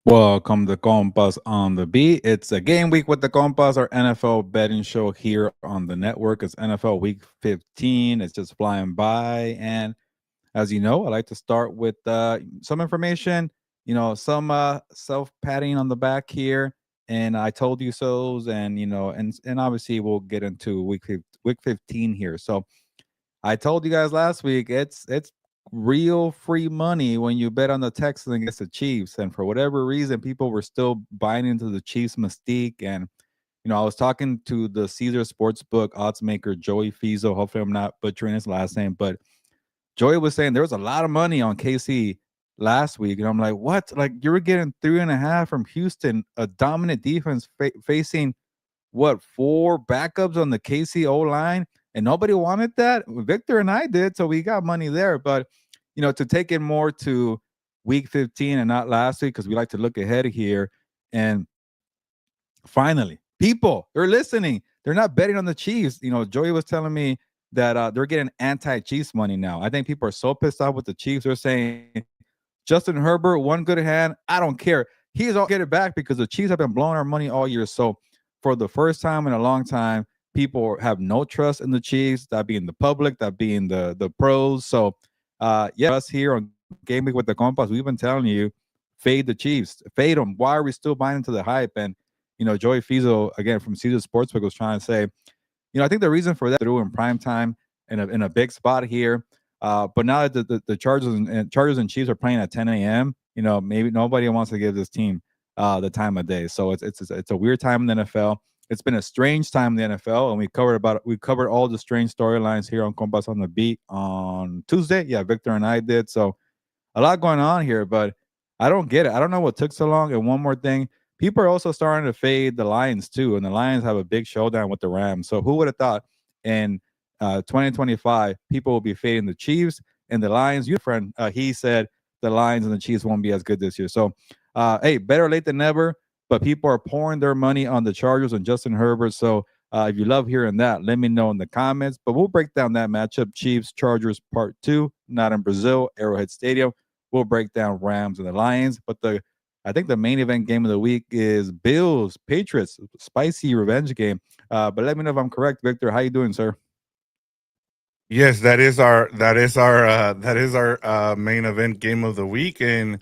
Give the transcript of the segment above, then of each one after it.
Welcome to Compas on the Beat. It's a game week with the Compas, our NFL betting show here on the network. It's NFL Week 15. It's just flying by. And as you know, I like to start with some information, some self-patting on the back here. And I told you so's, and, and obviously we'll get into week 15 here. So I told you guys last week it's real free money when you bet on the Texans against the Chiefs. And for whatever reason, people were still buying into the Chiefs mystique. And I was talking to the Caesar Sportsbook odds maker Joey Fizo. Hopefully, I'm not butchering his last name, but Joey was saying there was a lot of money on KC last week, and I'm like, what? Like you were getting 3.5 from Houston, a dominant defense facing what, four backups on the KC O line, and nobody wanted that. Victor and I did, so we got money there. But to take it more to week 15 and not last week, because we like to look ahead here. And finally, people, they're listening. They're not betting on the Chiefs. Joey was telling me that they're getting anti-Chiefs money now. I think people are so pissed off with the Chiefs. They're saying Justin Herbert, one good hand. I don't care. He's all get it back because the Chiefs have been blowing our money all year. So for the first time in a long time, people have no trust in the Chiefs, that being the public, that being the pros. So us here on Game Week with the Compas, we've been telling you, fade the Chiefs, fade them. Why are we still buying into the hype? And Joey Fizo, again from Caesar Sportsbook, was trying to say, I think the reason for that through in prime time in a big spot here. But now that the Chargers and Chiefs are playing at 10 a.m., maybe nobody wants to give this team the time of day. So it's a weird time in the NFL. It's been a strange time in the NFL, and we covered all the strange storylines here on Compas on the Beat on Tuesday. Yeah, Victor and I did. So a lot going on here, but I don't get it. I don't know what took so long. And one more thing, people are also starting to fade the Lions too, and the Lions have a big showdown with the Rams. So who would have thought in 2025 people will be fading the Chiefs and the Lions? Your friend, he said the Lions and the Chiefs won't be as good this year. So, hey, better late than never. But people are pouring their money on the Chargers and Justin Herbert. So if you love hearing that, let me know in the comments. But we'll break down that matchup: Chiefs Chargers Part 2, not in Brazil, Arrowhead Stadium. We'll break down Rams and the Lions. But I think the main event game of the week is Bills Patriots, spicy revenge game. But let me know if I'm correct, Victor. How you doing, sir? Yes, that is our main event game of the week, and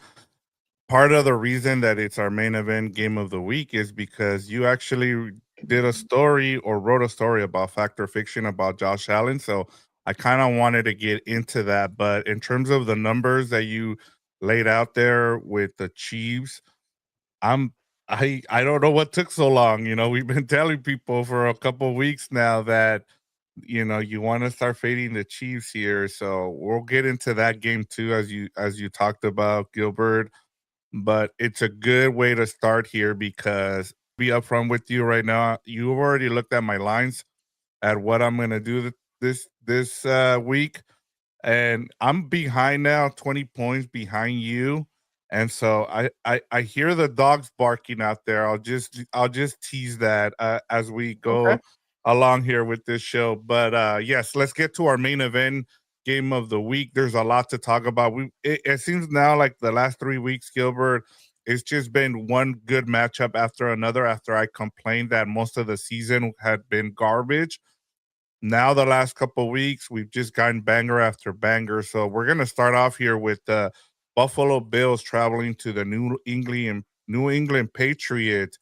part of the reason that it's our main event game of the week is because you actually did a story or wrote a story about fact or fiction about Josh Allen. So I kind of wanted to get into that, but in terms of the numbers that you laid out there with the Chiefs, I'm I don't know what took so long. We've been telling people for a couple of weeks now that you want to start fading the Chiefs here. So we'll get into that game too, as you talked about, Gilbert. But it's a good way to start here because be upfront with you right now. You've already looked at my lines at what I'm gonna do this week, and I'm behind now, 20 points behind you. And so I hear the dogs barking out there. I'll just tease that as we Okay. go along here with this show. But yes, let's get to our main event game of the week. There's a lot to talk about. It seems now like the last 3 weeks, Gilbert, it's just been one good matchup after another. After I complained that most of the season had been garbage, now the last couple weeks we've just gotten banger after banger. So we're gonna start off here with the Buffalo Bills traveling to the New England Patriots.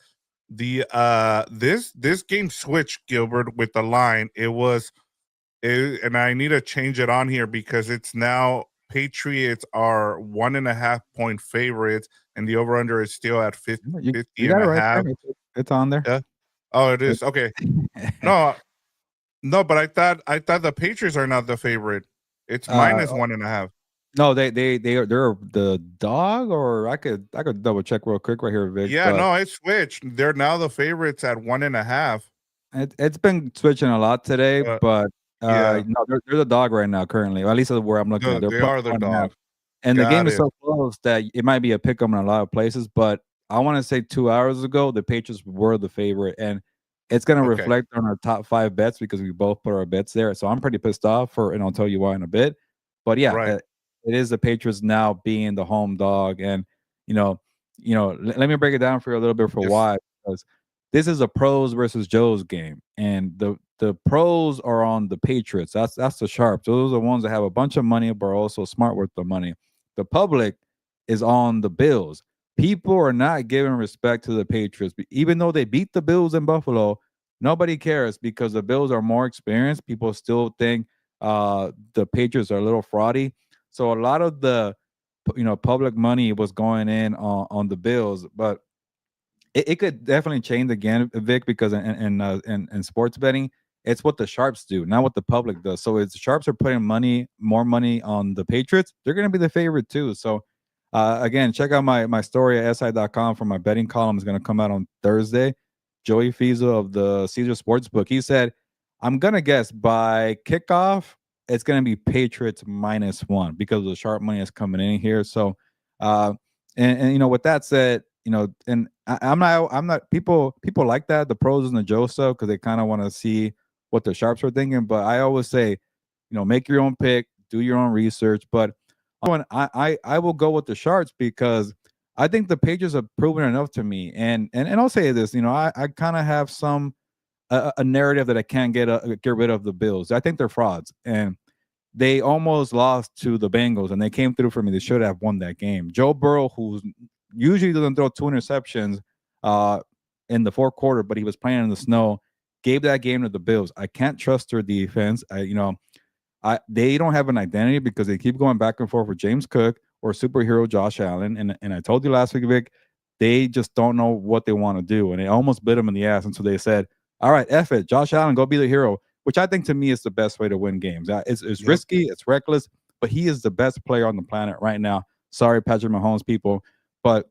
This game switched, Gilbert, with the line. And I need to change it on here because it's now Patriots are 1.5 point favorites, and the over under is still at 50, You 50 got and it a right there. half. It's on there. Yeah. Oh, it It- is. Okay. No, no, but I thought the Patriots are not the favorite. It's uh, minus 1.5. no, they're the dog, or I could double check real quick right here, Vic. Yeah, But no, it switched. They're now the favorites at 1.5. it's been switching a lot today. But But yeah, no, they're the dog right now currently. Or at least that's where I'm looking at. They're they plus are the 1.5. dog. And the game Got is it. so close that it might be a pick 'em in a lot of places. But I want to say 2 hours ago, the Patriots were the favorite, and it's going to Okay. reflect on our top five bets because we both put our bets there. So I'm pretty pissed off and I'll tell you why in a bit. But yeah, Right. it is the Patriots now being the home dog, and you know let me break it down for you a little bit for Yes. why. Because this is a pros versus Joe's game, and the pros are on the Patriots. That's the sharps. Those are the ones that have a bunch of money but are also smart with the money. The public is on the Bills. People are not giving respect to the Patriots, even though they beat the Bills in Buffalo. Nobody cares because the Bills are more experienced. People still think the Patriots are a little fraudy. So a lot of the public money was going in on the Bills, but it could definitely change again, Vic, because in sports betting, it's what the sharps do, not what the public does. So if the sharps are putting more money on the Patriots, they're going to be the favorite too. So again, check out my story at si.com for my betting column. Is going to come out on Thursday. Joey Fiesel of the Caesar Sportsbook, he said, I'm going to guess by kickoff, it's going to be Patriots -1 because the sharp money is coming in here. So, uh, and with that said, and I'm not people like that, the pros and the Joe stuff, because they kind of want to see what the sharps are thinking. But I always say, make your own pick, do your own research. But when I will go with the sharps because I think the Patriots have proven enough to me. And I'll say this, I kind of have a narrative that I can't get rid of the Bills. I think they're frauds, and they almost lost to the Bengals, and they came through for me. They should have won that game. Joe Burrow, who usually doesn't throw 2 interceptions uh, in the fourth quarter, but he was playing in the snow, gave that game to the Bills. I can't trust their defense. They don't have an identity because they keep going back and forth with James Cook or superhero Josh Allen. And I told you last week, Vic, they just don't know what they want to do. And it almost bit them in the ass. And so they said, all right, F it. Josh Allen, go be the hero, which I think to me is the best way to win games. It's Yep. risky, it's reckless, but he is the best player on the planet right now. Sorry, Patrick Mahomes people, but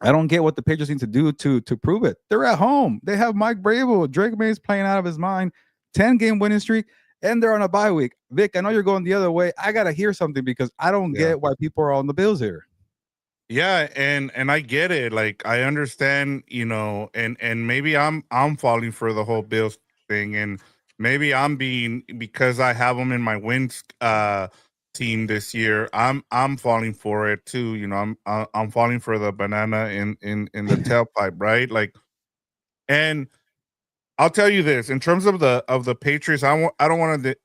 I don't get what the Patriots need to do to prove it. They're at home. They have Mike Brable. Drake May's playing out of his mind. 10-game winning streak, and they're on a bye week. Vic, I know you're going the other way. I gotta hear something because I don't Yeah. get why people are on the Bills here. Yeah, and I get it. Like I understand, and maybe I'm falling for the whole Bills thing, and maybe I'm being because I have them in my wins team this year. I'm falling for it too. I'm falling for the banana in the tailpipe, right? Like, and I'll tell you this, in terms of the Patriots, I don't want to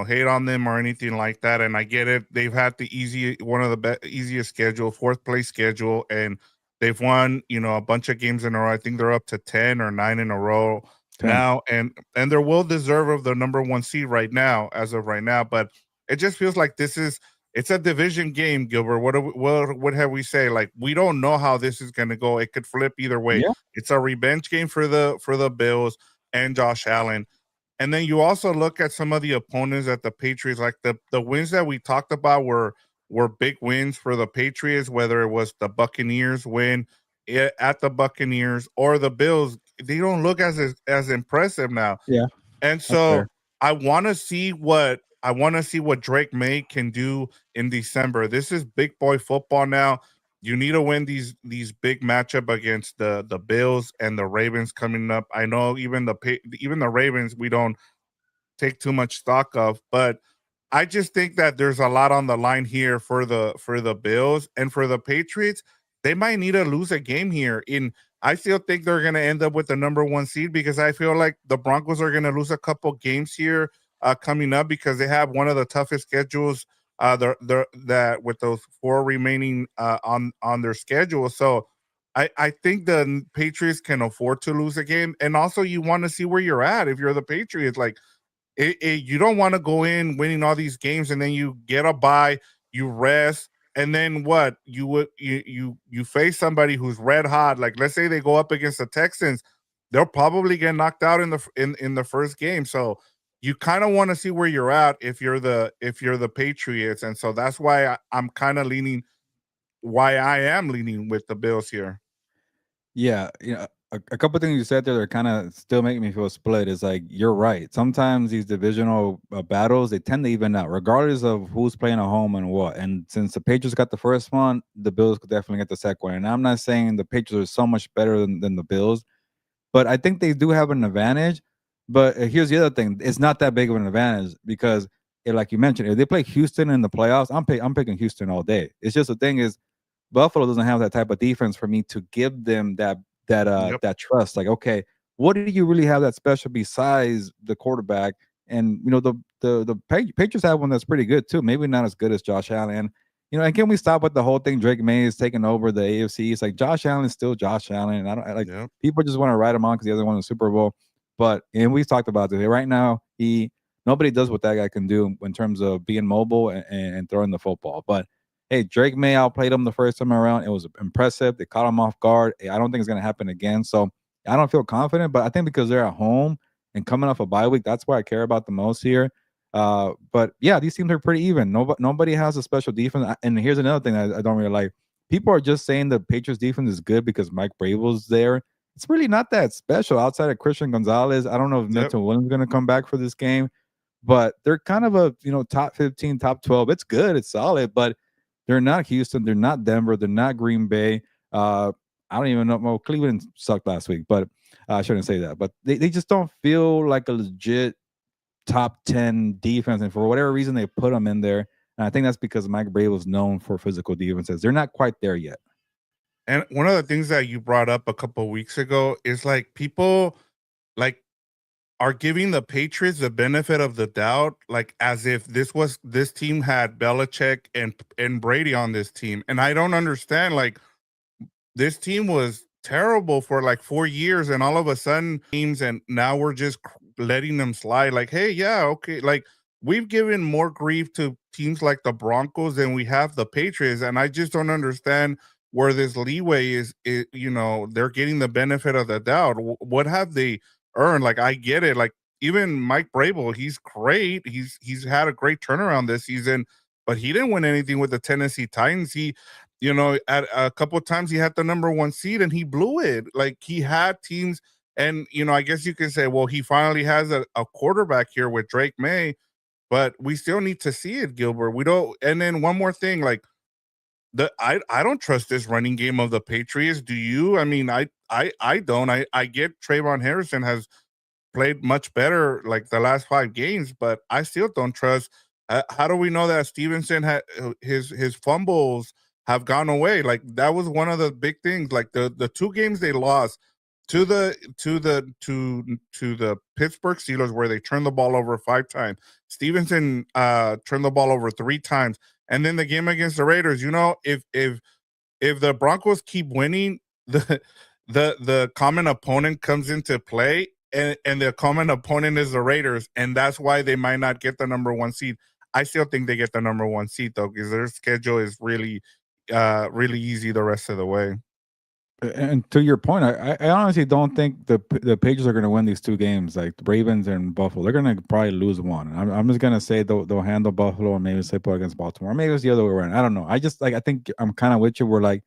hate on them or anything like that, and I get it. They've had the one of the easiest schedule, fourth place schedule, and they've won, a bunch of games in a row. I think they're up to 10 or 9 in a row 10. now, and they're well deserved of the number 1 seed right now, as of right now, but it just feels like it's a division game, Gilbert. What have we say? Like, we don't know how this is going to go. It could flip either way. Yeah. It's a revenge game for the Bills and Josh Allen. And then you also look at some of the opponents at the Patriots, like the wins that we talked about were big wins for the Patriots, whether it was the Buccaneers win at the Buccaneers or the Bills. They don't look as impressive now. Yeah. And That's so fair. I want to see what Drake May can do in December. This is big boy football now. You need to win these big matchup against the Bills and the Ravens coming up. I know even the Ravens we don't take too much stock of, but I just think that there's a lot on the line here for the Bills and for the Patriots. They might need to lose a game here. I still think they're going to end up with the number 1 seed because I feel like the Broncos are going to lose a couple games here coming up because they have one of the toughest schedules that with those 4 remaining on their schedule. So I think the Patriots can afford to lose a game, and also you want to see where you're at if you're the Patriots. Like, you don't want to go in winning all these games and then you get a bye, you rest, and then what? You face somebody who's red hot. Like, let's say they go up against the Texans, they'll probably get knocked out in the first game. So you kind of want to see where you're at if you're the Patriots, and so that's why I'm kind of leaning. Why I am leaning with the Bills here. Yeah, a couple things you said there that kind of still make me feel split. Is like you're right. Sometimes these divisional battles they tend to even out, regardless of who's playing at home and what. And since the Patriots got the first one, the Bills could definitely get the second one. And I'm not saying the Patriots are so much better than the Bills, but I think they do have an advantage. But here's the other thing: it's not that big of an advantage because, like you mentioned, if they play Houston in the playoffs, I'm picking Houston all day. It's just the thing is Buffalo doesn't have that type of defense for me to give them Yep. that trust. Like, okay, what do you really have that special besides the quarterback? And the Patriots have one that's pretty good too. Maybe not as good as Josh Allen. And can we stop with the whole thing? Drake May is taking over the AFC. It's like Josh Allen is still Josh Allen, and like Yep. people just want to write him on because the other one in the Super Bowl. But and we've talked about it right now. Nobody does what that guy can do in terms of being mobile and throwing the football. But hey, Drake May outplayed him the first time around. It was impressive. They caught him off guard. I don't think it's going to happen again. So I don't feel confident, but I think because they're at home and coming off a bye week, that's what I care about the most here. But yeah, these teams are pretty even. Nobody has a special defense. And here's another thing I don't really like. People are just saying the Patriots defense is good because Mike Vrabel's there. It's really not that special outside of Christian Gonzalez. I don't know if Yep. Milton Williams is going to come back for this game, but they're kind of a top 15, top 12. It's good, it's solid, but they're not Houston, they're not Denver, they're not Green Bay. I don't even know. Well, Cleveland sucked last week, but I shouldn't say that. But they just don't feel like a legit top 10 defense, and for whatever reason they put them in there. And I think that's because Mike Vrabel is known for physical defenses. They're not quite there yet. And one of the things that you brought up a couple of weeks ago is like people like are giving the Patriots the benefit of the doubt, like as if this team had Belichick and Brady on this team. And I don't understand. Like this team was terrible for like 4 years, and all of a sudden teams, and now we're just letting them slide. Like, hey, yeah, okay. Like we've given more grief to teams like the Broncos than we have the Patriots, and I just don't understand where this leeway is. They're getting the benefit of the doubt. What have they earned? Like, I get it. Like even Mike Vrabel, he's great. He's had a great turnaround this season, but he didn't win anything with the Tennessee Titans. At a couple of times he had the number one seed and he blew it. Like he had teams, and I guess you can say, well, he finally has a quarterback here with Drake May, but we still need to see it, Gilbert. We don't. And then one more thing, like I don't trust this running game of the Patriots. Do you? I mean, I don't. I get Trayvon Harrison has played much better like the last 5 games, but I still don't trust. How do we know that Stevenson had his fumbles have gone away? Like that was one of the big things. Like the 2 games they lost to the Pittsburgh Steelers, where they turned the ball over 5 times. Stevenson turned the ball over 3 times, and then the game against the Raiders. If the Broncos keep winning, the common opponent comes into play, and the common opponent is the Raiders, and that's why they might not get the number one seed. I still think they get the number one seed though, because their schedule is really easy the rest of the way. And to your point, I honestly don't think the Patriots are going to win these 2 games, like the Ravens and Buffalo. They're going to probably lose one. I'm just going to say they'll handle Buffalo and maybe slip up against Baltimore. Or maybe it's the other way around. I don't know. I think I'm kind of with you. Where like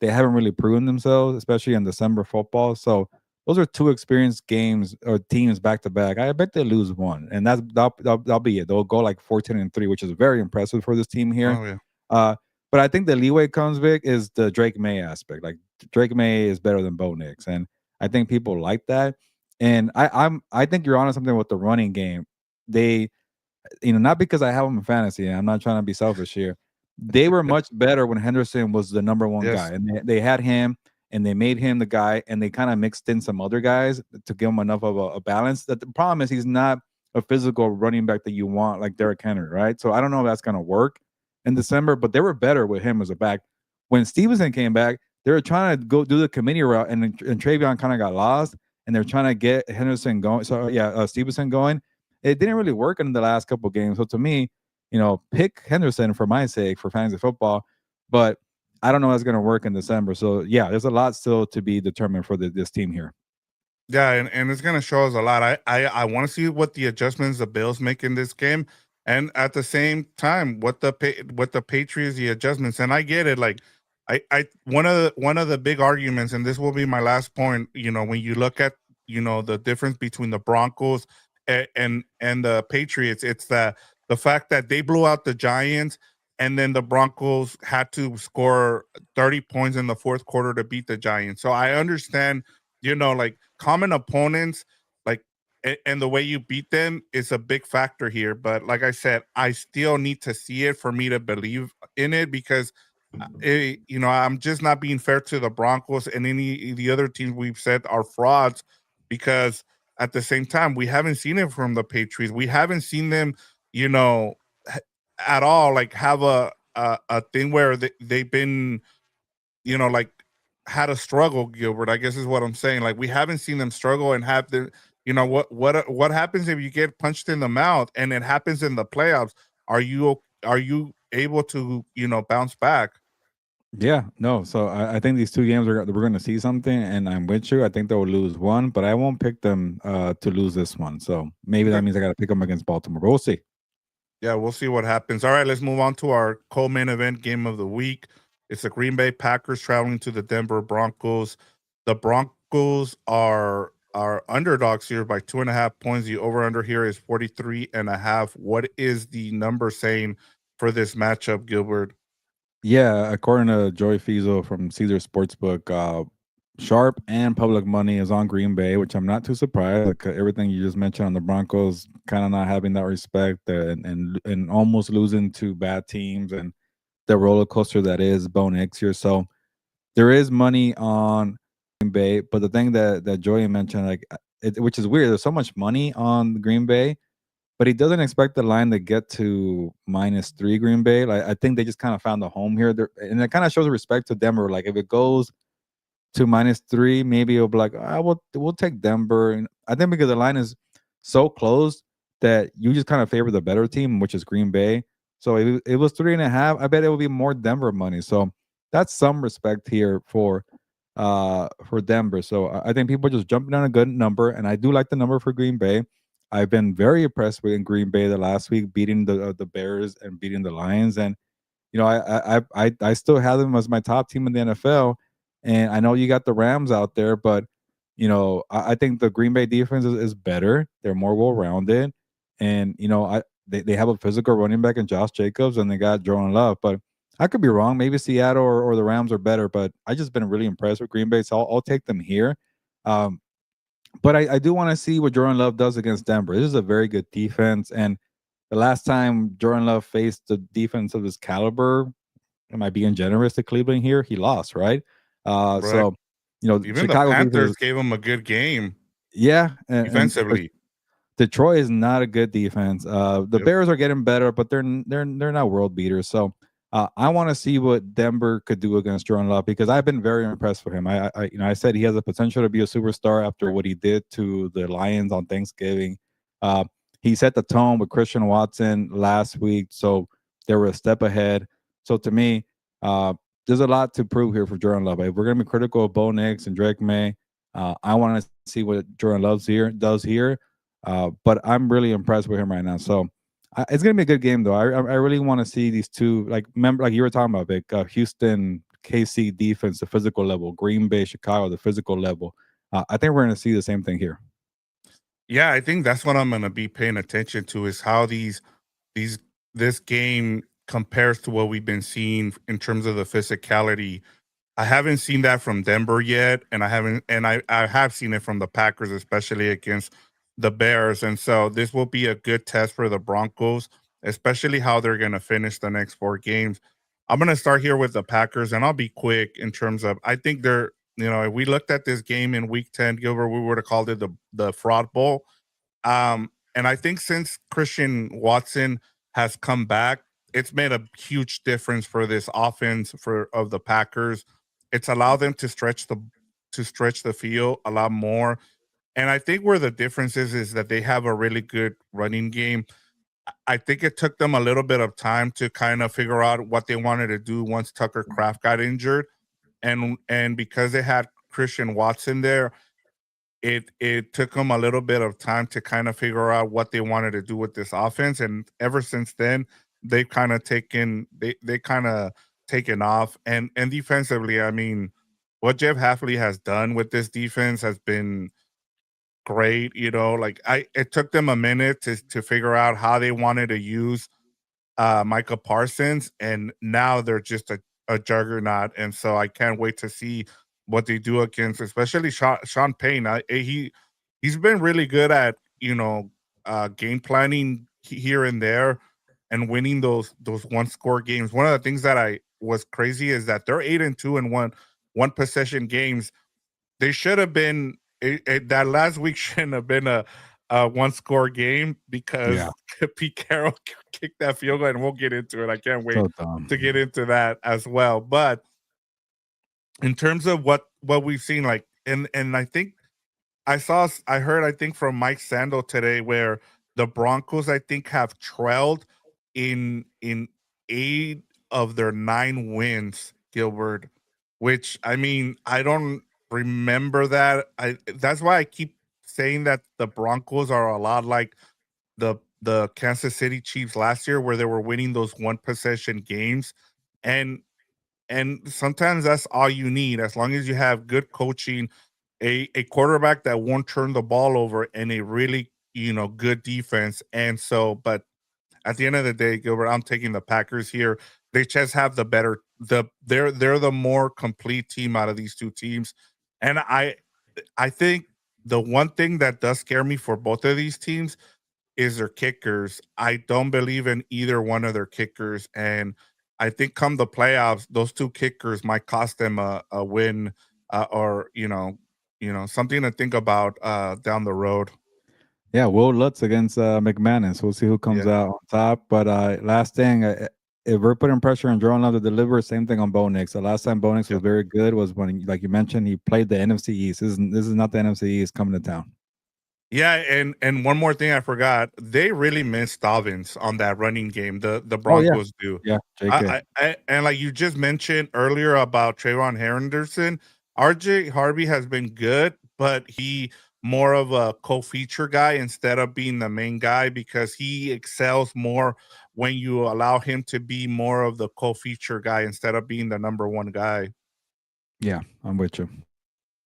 they haven't really proven themselves, especially in December football. So those are 2 experienced games or teams back to back. I bet they lose one, and that'll be it. They'll go like 14-3, which is very impressive for this team here. Oh yeah. Uh, but I think the leeway comes, Vic, is the Drake May aspect. Like Drake May is better than Bo Nix, and I think people like that. And I think you're onto something with the running game. They, not because I have them in fantasy, and I'm not trying to be selfish here. They were much better when Henderson was the number one guy, Yes. and they had him, and they made him the guy, and they kind of mixed in some other guys to give him enough of a balance. That the problem is he's not a physical running back that you want like Derrick Henry, right? So I don't know if that's gonna work in December, but they were better with him as a back. When Stevenson came back, they were trying to go do the committee route, and Travion kind of got lost, and they're trying to get Henderson going. So yeah, Stevenson going. It didn't really work in the last couple of games. So to me, pick Henderson for my sake for fantasy football, but I don't know how it's going to work in December. So yeah, there's a lot still to be determined for this team here. Yeah, and it's gonna show us a lot. I want to see what the adjustments the Bills make in this game, and at the same time, what the Patriots the adjustments. And I get it. Like, I one of the big arguments, and this will be my last point. When you look at the difference between the Broncos and the Patriots, it's the fact that they blew out the Giants, and then the Broncos had to score 30 points in the fourth quarter to beat the Giants. So I understand, like common opponents, like and the way you beat them is a big factor here. But like I said, I still need to see it for me to believe in it, because I'm just not being fair to the Broncos and any the other teams we've said are frauds because at the same time we haven't seen it from the Patriots. We haven't seen them, you know, at all like have a thing where they've been, like had a struggle, Gilbert, I guess is what I'm saying. Like we haven't seen them struggle and have the, what happens if you get punched in the mouth and it happens in the playoffs? Are you able to, bounce back? Yeah, no. So I think these two games we're going to see something, and I'm with you. I think they'll lose one, but I won't pick them to lose this one. So maybe Okay. that means I got to pick them against Baltimore. But we'll see. Yeah, we'll see what happens. All right, let's move on to our co-main event game of the week. It's the Green Bay Packers traveling to the Denver Broncos. The Broncos are underdogs here by 2.5 points. The over-under here is 43.5. What is the number saying for this matchup, Gilbert? Yeah, according to Joey Fiesel from Caesar Sportsbook, sharp and public money is on Green Bay, which I'm not too surprised. Like, everything you just mentioned on the Broncos, kind of not having that respect and almost losing to bad teams and the roller coaster that is Bo Nix here. So there is money on Green Bay, but the thing that Joey mentioned, like, which is weird, there's so much money on Green Bay, but he doesn't expect the line to get to -3 Green Bay. Like, I think they just kind of found a home here, and it kind of shows respect to Denver. Like if it goes to -3, maybe it'll be like, we'll take Denver. And I think because the line is so close that you just kind of favor the better team, which is Green Bay. So if it was 3.5, I bet it would be more Denver money. So that's some respect here for Denver. So I think people are just jumping on a good number, and I do like the number for Green Bay. I've been very impressed with Green Bay the last week, beating the Bears and beating the Lions, and I still have them as my top team in the NFL. And I know you got the Rams out there, but I think the Green Bay defense is better. They're more well rounded, and they have a physical running back in Josh Jacobs, and they got Jordan Love. But I could be wrong. Maybe Seattle or the Rams are better, but I just been really impressed with Green Bay, so I'll take them here. Um, but I do want to see what Jordan Love does against Denver. This is a very good defense, and the last time Jordan Love faced the defense of his caliber, am I being generous to Cleveland here? He lost, right? Right. So Even the Chicago defense Panthers is, gave them a good game yeah, and defensively. Detroit is not a good defense. The Yep. Bears are getting better, but they're not world beaters. So I want to see what Denver could do against Jordan Love because I've been very impressed with him. I said he has the potential to be a superstar after what he did to the Lions on Thanksgiving. Uh, he set the tone with Christian Watson last week, so they were a step ahead. So to me, uh, there's a lot to prove here for Jordan Love. If we're gonna be critical of Bo Nix and Drake May, I want to see what Jordan Love's here does here. But I'm really impressed with him right now. So it's gonna be a good game, though. I really want to see these two, like, remember, like you were talking about, Vic, Houston, KC defense, the physical level, Green Bay, Chicago, the physical level. I think we're gonna see the same thing here. Yeah, I think that's what I'm gonna be paying attention to is how these this game compares to what we've been seeing in terms of the physicality. I haven't seen that from Denver yet, and I have seen it from the Packers, especially against the Bears. And so this will be a good test for the Broncos, especially how they're gonna finish the next 4 games. I'm gonna start here with the Packers, and I'll be quick in terms of I think they're, if we looked at this game in week 10, Gilbert, we would have called it the fraud bowl. And I think since Christian Watson has come back, it's made a huge difference for this offense for of the Packers. It's allowed them to stretch the field a lot more. And I think where the difference is that they have a really good running game. I think it took them a little bit of time to kind of figure out what they wanted to do once Tucker Kraft got injured. And because they had Christian Watson there, it took them a little bit of time to kind of figure out what they wanted to do with this offense, and ever since then they've kind of taken off. And defensively, I mean, what Jeff Halfley has done with this defense has been great. Like, I it took them a minute to figure out how they wanted to use Micah Parsons, and now they're just a juggernaut. And so I can't wait to see what they do against, especially Sean Payne. He's been really good at game planning here and there. and winning those one score games. One of the things that I was crazy is that they're 8-2 and one possession games. They should have been that last week shouldn't have been a one score game Yeah, because Pete Carroll kicked that field goal, and we'll get into it. I can't wait so dumb. to get into that as well. But in terms of what we've seen, like, and I think I heard, I think, from Mike Sando today, where the Broncos, I think, have trailed in 8 of their 9 wins, Gilbert, which, I mean, I don't remember that. I That's why I keep saying that the Broncos are a lot like the Kansas City Chiefs last year, where they were winning those one possession games. And sometimes that's all you need, as long as you have good coaching, a quarterback that won't turn the ball over, and a really, good defense. And so, but at the end of the day, Gilbert, I'm taking the Packers here. They just have they're the more complete team out of these two teams. And I think the one thing that does scare me for both of these teams is their kickers. I don't believe in either one of their kickers, and I think come the playoffs, those two kickers might cost them a win, or something to think about down the road. Yeah, Will Lutz against McManus. We'll see who comes Yeah, out on top. But last thing, if we're putting pressure on Jordan Love to deliver, same thing on Bo Nix. The last time Bo Nix yeah. was very good was when, like you mentioned, he played the NFC East. This is not the NFC East coming to town. Yeah, and one more thing I forgot. They really missed Dobbins on that running game. The Oh yeah, Broncos do. yeah, JK. And like you just mentioned earlier about Trayvon Henderson, RJ Harvey has been good, but he more of a co-feature guy instead of being the main guy, because he excels more when you allow him to be more of the co-feature guy instead of being the number one guy. Yeah, I'm with you.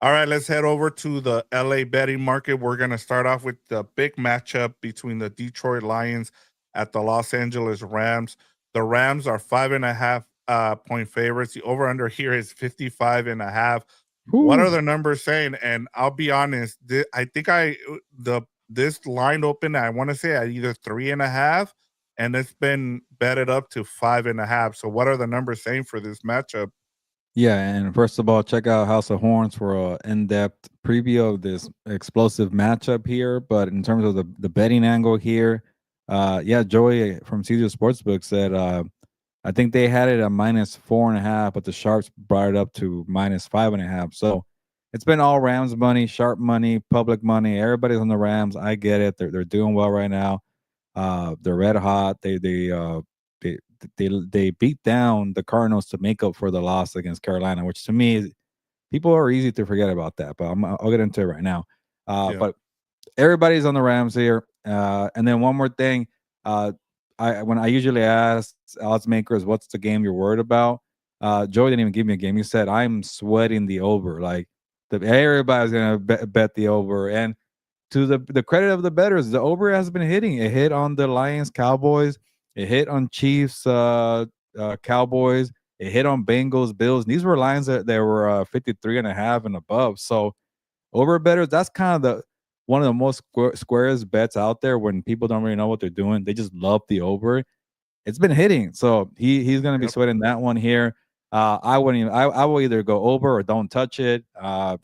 All right, let's head over to the LA betting market. We're going to start off with the big matchup between the Detroit Lions at the Los Angeles Rams. The Rams are 5.5 point favorites. The over under here is 55.5. What are Whew. the numbers saying? And I'll be honest, I think this line opened, I want to say, at either 3.5, and it's been betted up to 5.5. So what are the numbers saying for this matchup? Yeah, and first of all, check out House of Horns for an in-depth preview of this explosive matchup here. But in terms of the betting angle here, yeah, Joey from Caesar Sportsbook said I think they had it at -4.5, but the sharps brought it up to -5.5. So it's been all Rams money, sharp money, public money. Everybody's on the Rams. I get it. They're doing well right now. They're red hot. They they beat down the Cardinals to make up for the loss against Carolina, which to me, people are easy to forget about that. But I'll get into it right now. Yeah. But everybody's on the Rams here. And then one more thing. When I usually ask odds makers, what's the game you're worried about? Joey didn't even give me a game. He said, I'm sweating the over. Like everybody's gonna bet the over. And to the credit of the bettors, the over has been hitting. It hit on the Lions, Cowboys. It hit on Chiefs, Cowboys. It hit on Bengals, Bills. These were lines that were 53.5 and above. So over bettors, that's kind of the one of the most squarest bets out there when people don't really know what they're doing. They just love the over. It's been hitting, so he's going to be Yep. sweating that one here. I wouldn't even. I will either go over or don't touch it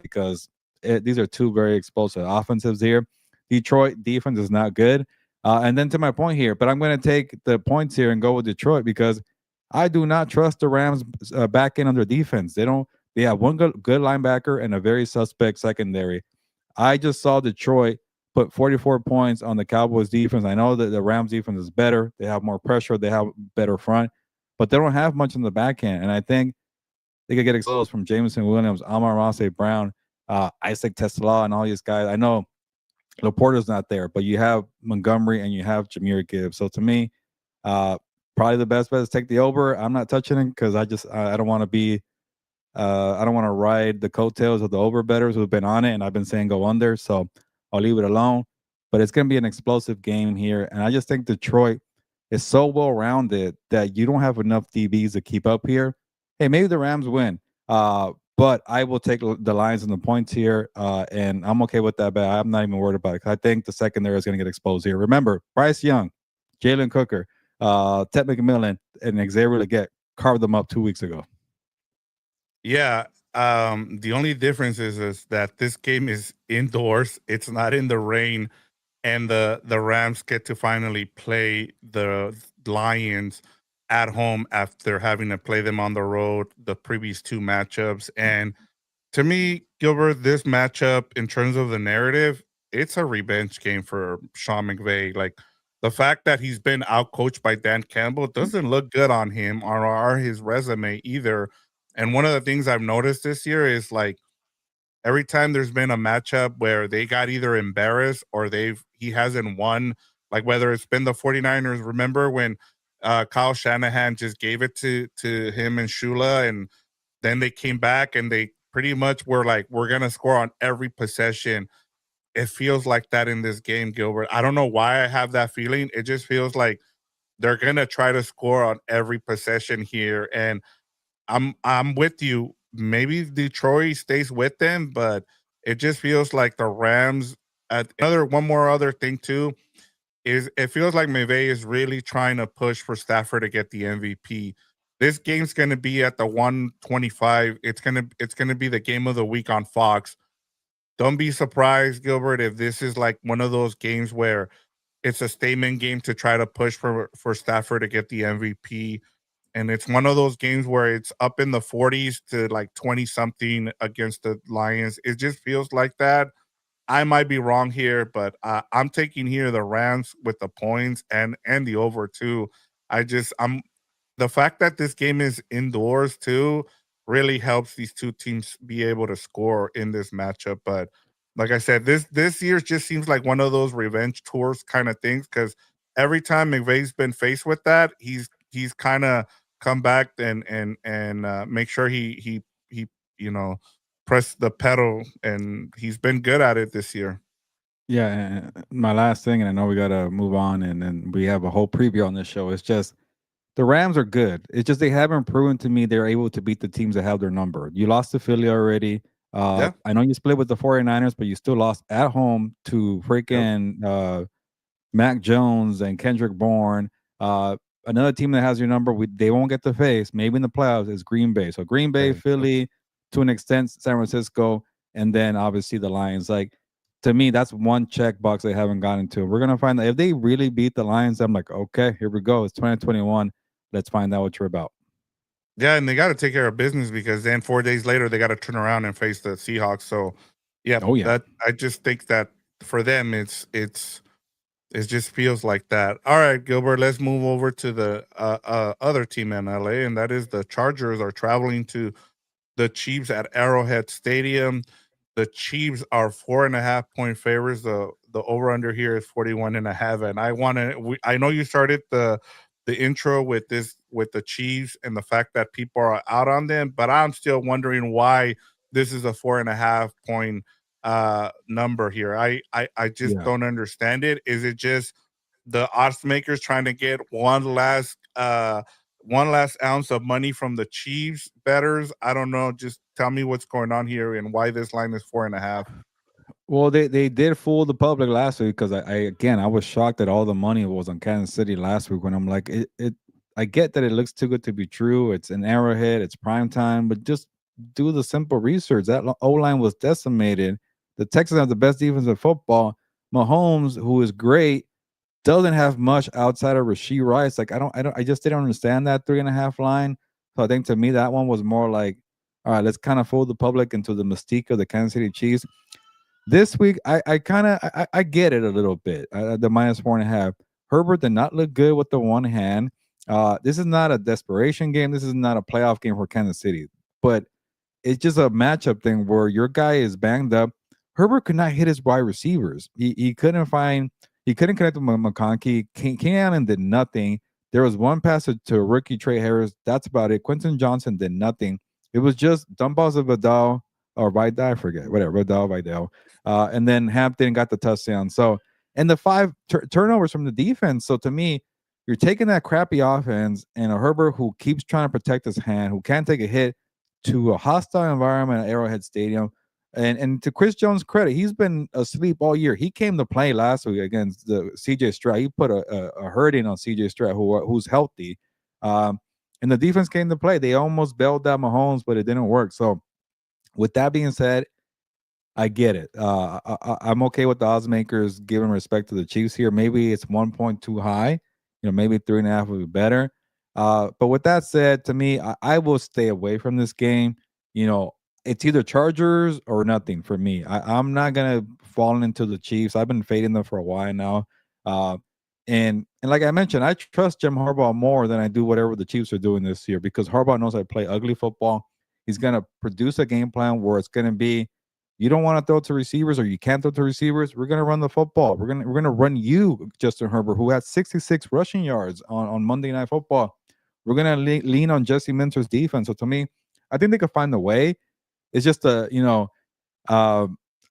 because these are two very explosive offensives here. Detroit defense is not good, and then to my point here, but I'm going to take the points here and go with Detroit because I do not trust the Rams back end on their defense. They don't. They have one good linebacker and a very suspect secondary. I just saw Detroit put 44 points on the Cowboys defense. I know that the Rams defense is better. They have more pressure. They have better front, but they don't have much in the back end. And I think they could get exposed from Jameson Williams, Amon-Ra St. Brown, Isaac Tesla, and all these guys. I know Laporta's not there, but you have Montgomery and you have Jahmyr Gibbs. So to me, uh, probably the best bet is take the over. I'm not touching it because I don't want to be I don't want to ride the coattails of the over bettors who've been on it, and I've been saying go under, so I'll leave it alone. But it's going to be an explosive game here, and I just think Detroit is so well rounded that you don't have enough DBs to keep up here. Hey, maybe the Rams win, but I will take the Lions and the points here, and I'm okay with that bet. I'm not even worried about it. I think the secondary is going to get exposed here. Remember, Bryce Young, Jalen Cooker. Ted McMillan and Xavier Leggett carved them up 2 weeks ago. Yeah. The only difference is that this game is indoors. It's not in the rain, and the Rams get to finally play the Lions at home after having to play them on the road the previous two matchups. And to me, Gilbert, this matchup in terms of the narrative, it's a revenge game for Sean McVay. Like the fact that he's been outcoached by Dan Campbell doesn't look good on him or his resume either. And one of the things I've noticed this year is like every time there's been a matchup where they got either embarrassed or he hasn't won, like whether it's been the 49ers, remember when Kyle Shanahan just gave it to him and Shula, and then they came back and they pretty much were like, we're gonna score on every possession. It feels like that in this game, Gilbert. I don't know why I have that feeling. It just feels like they're gonna try to score on every possession here. And I'm with you. Maybe Detroit stays with them, but it just feels like the Rams. Another one more other thing too is it feels like McVay is really trying to push for Stafford to get the MVP. This game's going to be at the 125. It's going to be the game of the week on Fox. Don't be surprised, Gilbert, if this is like one of those games where it's a statement game to try to push for Stafford to get the MVP. And it's one of those games where it's up in the 40s to like 20 something against the Lions. It just feels like that. I might be wrong here, but I'm taking here the Rams with the points and the over too. I'm the fact that this game is indoors too really helps these two teams be able to score in this matchup. But like I said, this year just seems like one of those revenge tours kind of things because every time McVay's been faced with that, he's kind of come back and make sure he you know press the pedal, and he's been good at it this year. Yeah, and my last thing, and I know we gotta move on, and then we have a whole preview on this show. It's just the Rams are good. It's just they haven't proven to me they're able to beat the teams that have their number. You lost to Philly already. Yeah. I know you split with the 49ers, but you still lost at home to Yep. freaking Mac Jones and Kendrick Bourne. Uh, Another team that has your number, they won't get to face, maybe in the playoffs, is Green Bay. So Green Bay, Thank you. Philly, to an extent, San Francisco, and then obviously the Lions. Like to me, that's one check box they haven't gotten to. We're gonna find that if they really beat the Lions, I'm like, okay, here we go. It's 2021. Let's find out what you're about. Yeah, and they got to take care of business because then 4 days later they got to turn around and face the Seahawks. So, yeah, Oh yeah. that I just think that for them it just feels like that. All right, Gilbert, let's move over to the other team in LA, and that is the Chargers are traveling to the Chiefs at Arrowhead Stadium. The Chiefs are 4.5 point favorites. The over under here is 41.5. And I know you started the intro with this with the Chiefs and the fact that people are out on them, but I'm still wondering why this is a 4.5 point number here. I just Yeah. don't understand it. Is it just the odds makers trying to get one last ounce of money from the Chiefs betters? I don't know. Just tell me what's going on here and why this line is 4.5. Well, they did fool the public last week because I again I was shocked that all the money was on Kansas City last week when I'm like it I get that it looks too good to be true. It's an Arrowhead, it's prime time, but just do the simple research. That O line was decimated. The Texans have the best defense in football. Mahomes, who is great, doesn't have much outside of Rasheed Rice. Like I just didn't understand that 3.5 line. So I think to me that one was more like, all right, let's kind of fool the public into the mystique of the Kansas City Chiefs. This week, I kind of I get it a little bit. The -4.5. Herbert did not look good with the one hand. This is not a desperation game. This is not a playoff game for Kansas City. But it's just a matchup thing where your guy is banged up. Herbert could not hit his wide receivers. He couldn't connect with McConkey. Keenan Allen did nothing. There was one pass to rookie Trey Harris. That's about it. Quentin Johnson did nothing. It was just dump balls of Vidal or Vidal, I forget, whatever, Vidal. And then Hampton got the touchdown. So, and the five turnovers from the defense. So to me, you're taking that crappy offense and a Herbert who keeps trying to protect his hand, who can't take a hit, to a hostile environment at Arrowhead Stadium. And to Chris Jones' credit, he's been asleep all year. He came to play last week against the CJ Stroud. He put a hurting on CJ Stroud, who's healthy. Um, and the defense came to play. They almost bailed out Mahomes, but it didn't work. So, with that being said, I get it. I'm okay with the odds makers giving respect to the Chiefs here. Maybe it's 1 point too high. Maybe 3.5 would be better. But with that said, to me, I will stay away from this game. It's either Chargers or nothing for me. I'm not gonna fall into the Chiefs. I've been fading them for a while now. Uh, and like I mentioned, I trust Jim Harbaugh more than I do whatever the Chiefs are doing this year because Harbaugh knows how to play ugly football. He's gonna produce a game plan where it's gonna be you don't want to throw to receivers or you can't throw to receivers. We're going to run the football. We're going to run you, Justin Herbert, who had 66 rushing yards on Monday Night Football. We're going to lean on Jesse Minter's defense. So to me, I think they could find a way. It's just uh,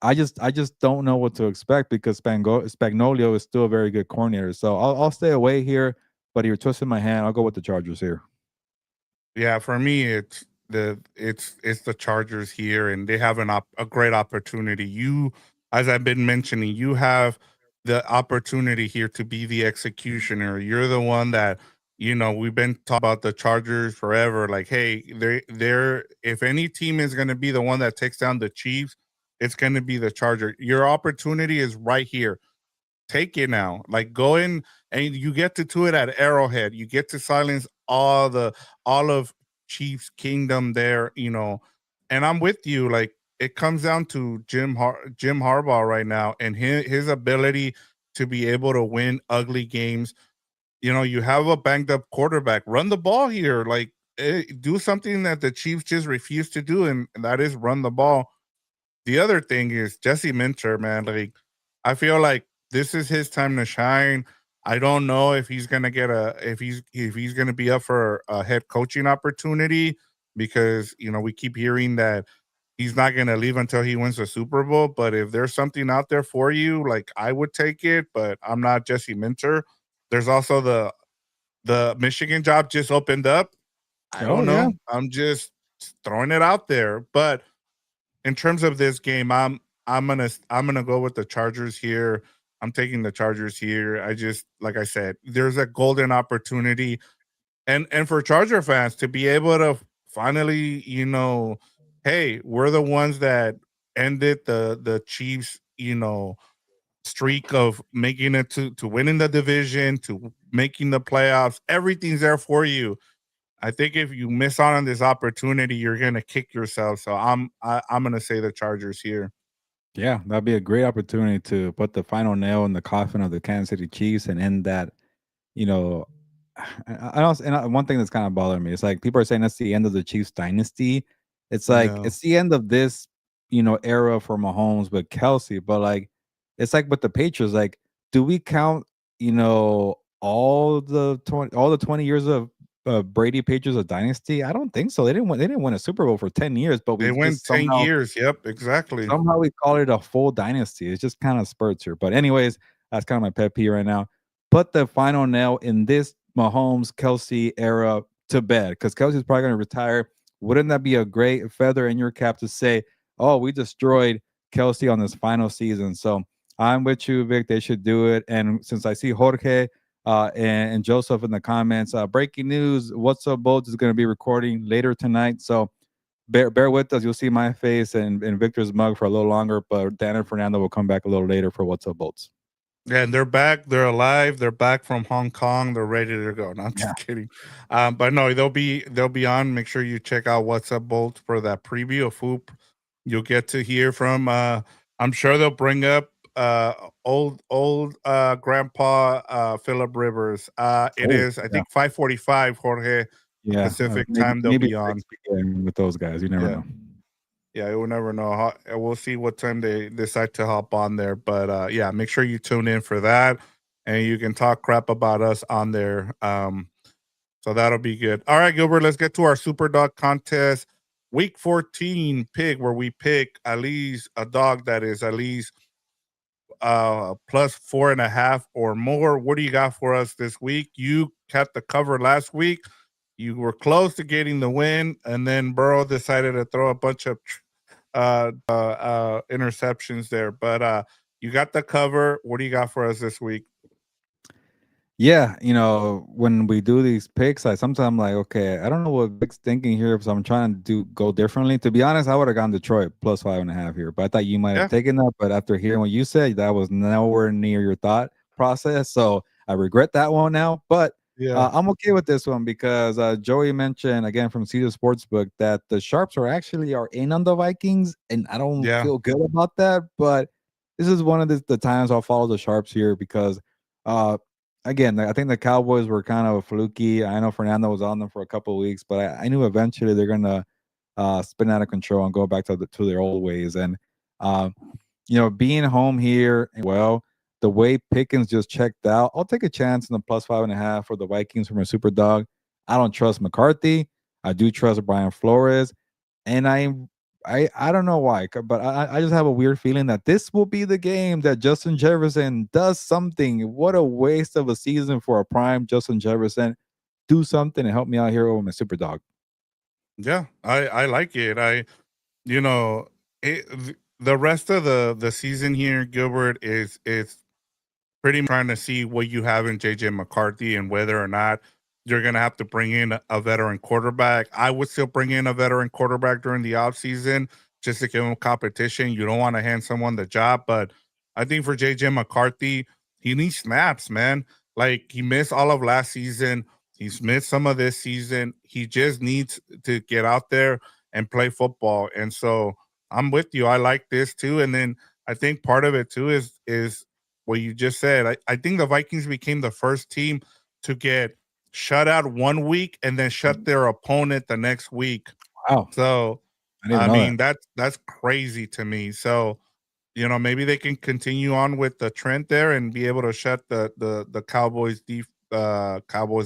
I just don't know what to expect because Spagnolio is still a very good coordinator. So I'll stay away here. But you're twisting my hand. I'll go with the Chargers here. Yeah, for me, it's the Chargers here, and they have a great opportunity. As I've been mentioning, you have the opportunity here to be the executioner. You're the one that we've been talking about the Chargers forever. Like, hey, they're if any team is going to be the one that takes down the Chiefs, it's going to be the Charger. Your opportunity is right here. Take it now. Like go in and you get to do it at Arrowhead. You get to silence all of Chiefs Kingdom there, And I'm with you. Like it comes down to Jim Harbaugh right now and his ability to be able to win ugly games. You have a banged up quarterback. Run the ball here. Like do something that the Chiefs just refuse to do, and that is run the ball. The other thing is Jesse Minter, man. Like, I feel like this is his time to shine. I don't know if he's gonna get if he's gonna be up for a head coaching opportunity because we keep hearing that he's not gonna leave until he wins the Super Bowl. But if there's something out there for you, like I would take it. But I'm not Jesse Minter. There's also the Michigan job just opened up. I Oh don't yeah. know. I'm just throwing it out there, but in terms of this game, I'm gonna go with the Chargers here. I'm taking the Chargers here. I just like I said, there's a golden opportunity, and for Charger fans to be able to finally, hey, we're the ones that ended the Chiefs, streak of making it to winning the division, to making the playoffs. Everything's there for you. I think if you miss out on this opportunity, you're gonna kick yourself. So I'm gonna say the Chargers here. Yeah, that'd be a great opportunity to put the final nail in the coffin of the Kansas City Chiefs and end that. You know, I also and one thing that's kind of bothering me is like people are saying that's the end of the Chiefs dynasty. It's like No, it's the end of this era for Mahomes with Kelsey, but like it's like with the Patriots. Like, do we count all the 20 years of Brady Patriots a dynasty? I don't think so. They didn't win a Super Bowl for 10 years, but they we went just 10 years. Yep, exactly. somehow we call it a full dynasty. It's just kind of spurts here. But anyways, that's kind of my pet peeve right now. Put the final nail in this Mahomes Kelsey era to bed because Kelsey's probably going to retire. Wouldn't that be a great feather in your cap to say, "Oh, we destroyed Kelsey on this final season"? So I'm with you, Vic. They should do it. And since I see Jorge and Joseph in the comments, breaking news: What's Up, Boats is going to be recording later tonight. So bear with us. You'll see my face and Victor's mug for a little longer, but Dan and Fernando will come back a little later for What's Up Bolts. Yeah, and they're back. They're alive. They're back from Hong Kong. They're ready to go. No, I'm Yeah. just kidding. But no, they'll be on. Make sure you check out What's Up Bolt for that preview of Hoop. You'll get to hear from. I'm sure they'll bring up old grandpa Philip Rivers. It Oh, is I yeah. think 5:45 Jorge Yeah. Pacific Maybe time. They'll maybe be on. 6 p.m. with those guys. You never Yeah. know. Yeah, we'll never know. We'll see what time they decide to hop on there. But yeah, make sure you tune in for that, and you can talk crap about us on there. So that'll be good. All right, Gilbert, let's get to our Super Dog contest. Week 14 pick, where we pick at least a dog that is at least plus 4.5 or more. What do you got for us this week? You kept the cover last week. You were close to getting the win, and then Burrow decided to throw a bunch of interceptions there. But you got the cover. What do you got for us this week? Yeah, when we do these picks, I sometimes I'm like, okay, I don't know what Vic's thinking here, so I'm trying to go differently. To be honest, I would have gone Detroit plus 5.5 here, but I thought you might have Yeah, taken that. But after hearing what you said, that was nowhere near your thought process, so I regret that one now. But yeah, I'm okay with this one because Joey mentioned again from Caesar Sportsbook that the Sharps are in on the Vikings, and I don't yeah, feel good about that. But this is one of the times I'll follow the Sharps here because. Uh, Again, I think the Cowboys were kind of fluky. I know Fernando was on them for a couple of weeks, but I knew eventually they're gonna spin out of control and go back to their old ways. And uh, being home here, well, the way Pickens just checked out, I'll take a chance in the plus 5.5 for the Vikings from a super dog. I don't trust McCarthy. I do trust Brian Flores, and I don't know why, but I just have a weird feeling that this will be the game that Justin Jefferson does something. What a waste of a season for a prime Justin Jefferson. Do something and help me out here with my super dog. yeah. I like it. You know, the rest of the season here, Gilbert, is pretty much trying to see what you have in JJ McCarthy and whether or not you're going to have to bring in a veteran quarterback. I would still bring in a veteran quarterback during the offseason just to give him competition. You don't want to hand someone the job, but I think for JJ McCarthy, he needs snaps, man. Like he missed all of last season. He's missed some of this season. He just needs to get out there and play football. And so I'm with you. I like this too. And then I think part of it too is what you just said. I think the Vikings became the first team to get shut out one week and then shut their opponent the next week. Wow. So, I didn't even I know that. mean, that's crazy to me. So, maybe they can continue on with the trend there and be able to shut the Cowboys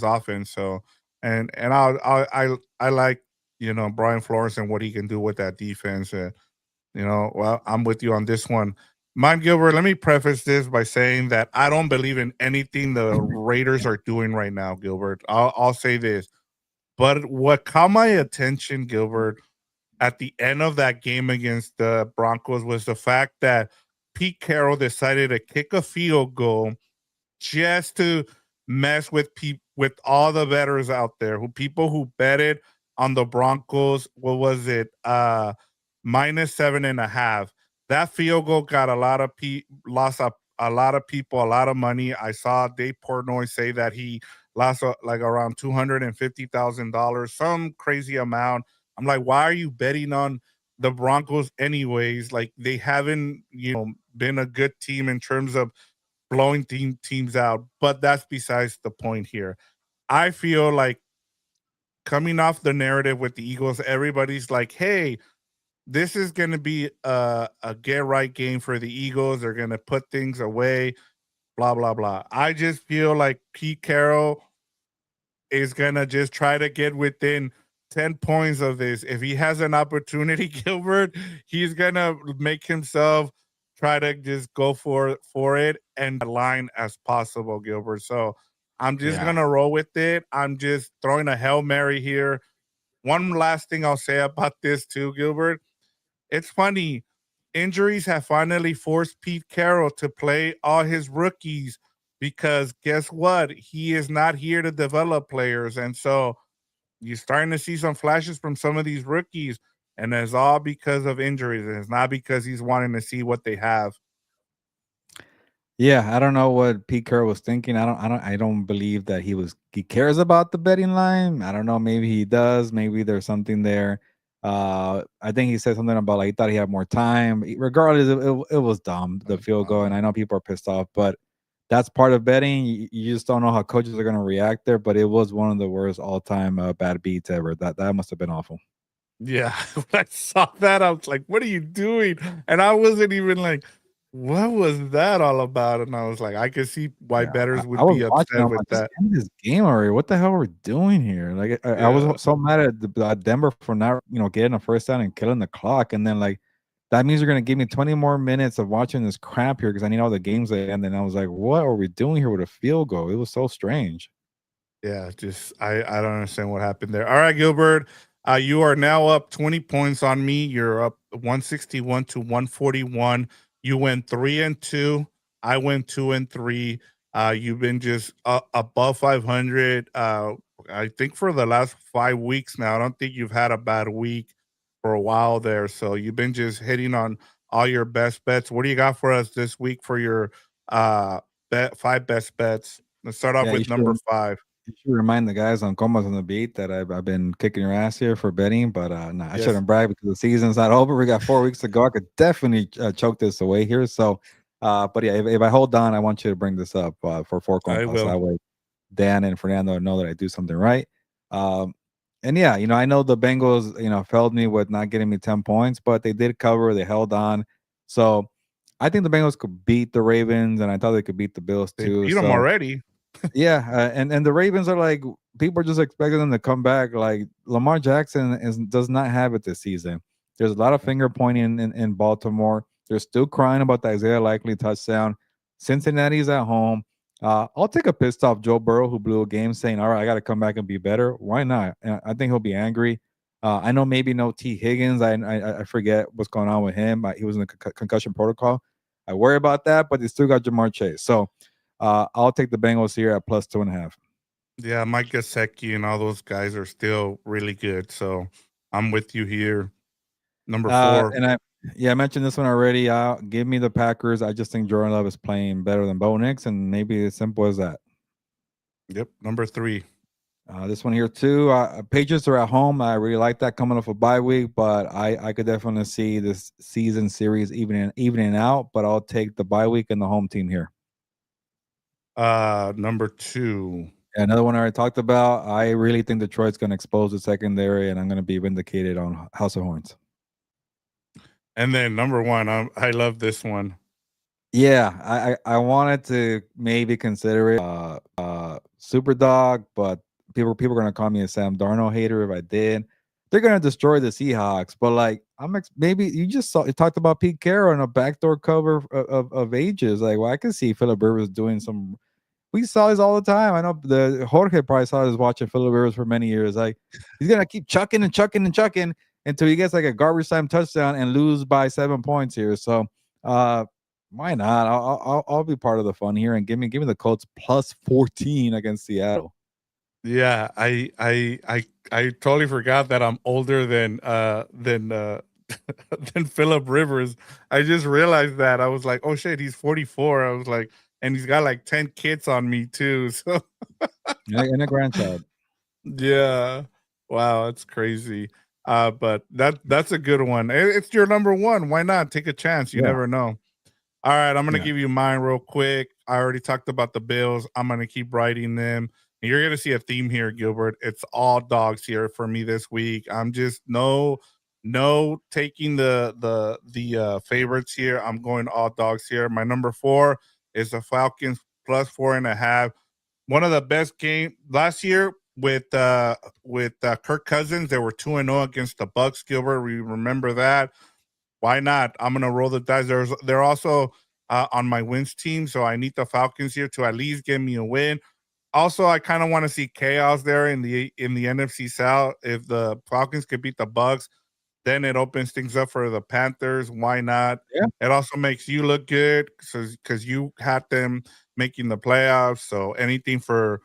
offense. So, and I like Brian Flores and what he can do with that defense. Well, I'm with you on this one. Mine, Gilbert, let me preface this by saying that I don't believe in anything the Raiders are doing right now, Gilbert. I'll say this. But what caught my attention, Gilbert, at the end of that game against the Broncos was the fact that Pete Carroll decided to kick a field goal just to mess with all the bettors out there, who people who betted on the Broncos. What was it? Minus 7.5. That field goal got a lot of lost a lot of people a lot of money. I saw Dave Portnoy say that he lost like around $250,000, some crazy amount. I'm like, why are you betting on the Broncos anyways? Like they haven't, been a good team in terms of blowing teams out, but that's besides the point here. I feel like coming off the narrative with the Eagles, everybody's like, hey, this is going to be a get right game for the Eagles. They're going to put things away, blah, blah, blah. I just feel like Pete Carroll is going to just try to get within 10 points of this. If he has an opportunity, Gilbert, he's going to make himself try to just go for it and line as possible, Gilbert. So I'm just Yeah. going to roll with it. I'm just throwing a Hail Mary here. One last thing I'll say about this too, Gilbert. It's funny. Injuries have finally forced Pete Carroll to play all his rookies because guess what? He is not here to develop players. And so you're starting to see some flashes from some of these rookies, and it's all because of injuries. And it's not because he's wanting to see what they have. Yeah, I don't know what Pete Carroll was thinking. I don't believe that he cares about the betting line. I don't know. Maybe he does. Maybe there's something there. I think he said something about like he thought he had more time. Regardless, it was dumb, the field goal, and I know people are pissed off, but that's part of betting. You just don't know how coaches are going to react there. But it was one of the worst all time bad beats ever. That must have been awful. Yeah, when I saw that, I was like, "What are you doing?" And I wasn't even like, "What was that all about?" And I was like, I could see why Yeah, I bettors I would was be watching, upset I'm with like, "Just that. end this game already. What the hell are we doing here?" Like, I Yeah, was so mad at Denver for not, getting a first down and killing the clock, and then, like, that means you're gonna give me 20 more minutes of watching this crap here because I need all the games to end, and I was like, "What are we doing here with a field goal?" It was so strange. yeah. Just I don't understand what happened there. All right, Gilbert. You are now up 20 points on me. You're up 161 to 141. You went 3-2. I went 2-3. You've been just above 500. I think for the last 5 weeks now. I don't think you've had a bad week for a while there. So you've been just hitting on all your best bets. What do you got for us this week for your five best bets? Let's start off Yeah, with number 5. you should remind the guys on Compas on the beat that I've been kicking your ass here for betting, but no, I Yes, shouldn't brag because the season's not over. We got 4 weeks to go. I could definitely choke this away here. So, but yeah, if I hold on, I want you to bring this up for four I Compas. will. That way, Dan and Fernando know that I do something right. Um, and yeah, I know the Bengals, failed me with not getting me 10 points, but they did cover. They held on. So I think the Bengals could beat the Ravens, and I thought they could beat the Bills They too. beat them So already. yeah, and the Ravens are like people are just expecting them to come back. Like Lamar Jackson does not have it this season. There's a lot of finger pointing in Baltimore. They're still crying about the Isaiah Likely touchdown. Cincinnati's at home. I'll take a pissed off Joe Burrow who blew a game, saying, "All right, I got to come back and be better." Why not? I think he'll be angry. I know maybe no T Higgins. I forget what's going on with him. He was in the concussion protocol. I worry about that, but they still got Jamar Chase. So I'll take the Bengals here at plus 2.5. Yeah, Mike Gesicki and all those guys are still really good. So I'm with you here. Number 4. And I mentioned this one already. Give me the Packers. I just think Jordan Love is playing better than Bo Nix, and maybe as simple as that. Yep. Number 3. This one here too. Patriots are at home. I really like that coming off a bye week, but I could definitely see this season series evening out. But I'll take the bye week and the home team here. Number 2. Another one I already talked about. I really think Detroit's going to expose the secondary, and I'm going to be vindicated on House of Horns. And then number 1, I love this one. Yeah, I wanted to maybe consider it super dog, but people are gonna call me a Sam Darnold hater if I did. They're gonna destroy the Seahawks, but like maybe you talked about Pete Carroll on a backdoor cover of ages. Like, well, I can see Philip Rivers doing some. We saw this all the time. I know the Jorge probably saw this watching Philip Rivers for many years. Like, he's gonna keep chucking and chucking and chucking until he gets like a garbage time touchdown and lose by 7 points here. So why not? I'll be part of the fun here and give me the Colts plus 14 against Seattle. Yeah, I totally forgot that I'm older than than Philip Rivers. I just realized that. I was like, "Oh shit, he's 44." I was like, and he's got like 10 kids on me too. So And a grandchild. yeah. Wow, that's crazy. But that's a good one. It's your number 1. Why not? Take a chance. You Yeah. never know. All right, I'm gonna Yeah. give you mine real quick. I already talked about the Bills. I'm gonna keep writing them. And you're gonna see a theme here, Gilbert. It's all dogs here for me this week. I'm just no taking the favorites here. I'm going all dogs here. My number 4 is the Falcons plus 4.5. One of the best game last year with Kirk Cousins. They were 2-0 against the Bucks. Gilbert, we remember that. Why not? I'm gonna roll the dice. They're also on my wins team, so I need the Falcons here to at least give me a win. Also, I kind of want to see chaos there in the NFC South. If the Falcons could beat the Bucks, then it opens things up for the Panthers. Why not? Yeah. It also makes you look good because you had them making the playoffs. So anything for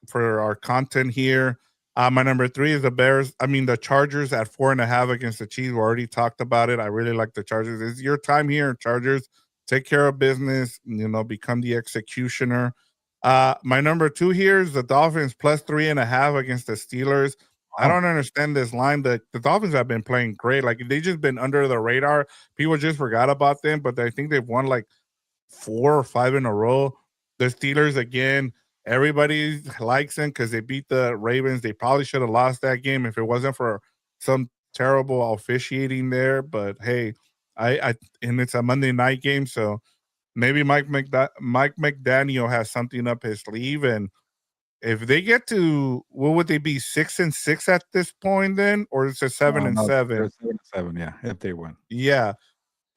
for our content here. My number 3 is the Bears. I mean the Chargers at 4.5 against the Chiefs. We already talked about it. I really like the Chargers. It's your time here, Chargers. Take care of business. Become the executioner. My number 2 here is the Dolphins plus 3.5 against the Steelers. I Wow. don't understand this line. The Dolphins have been playing great. Like they just been under the radar. People just forgot about them, but I think they've won like 4 or 5 in a row. The Steelers again. Everybody likes them because they beat the Ravens. They probably should have lost that game if it wasn't for some terrible officiating there. But hey, I and it's a Monday night game, so maybe Mike McDaniel has something up his sleeve, and if they get to what would they be 6-6 at this point then, or is it seven and No, they're seven? 7-7. Yeah, if they win. Yeah,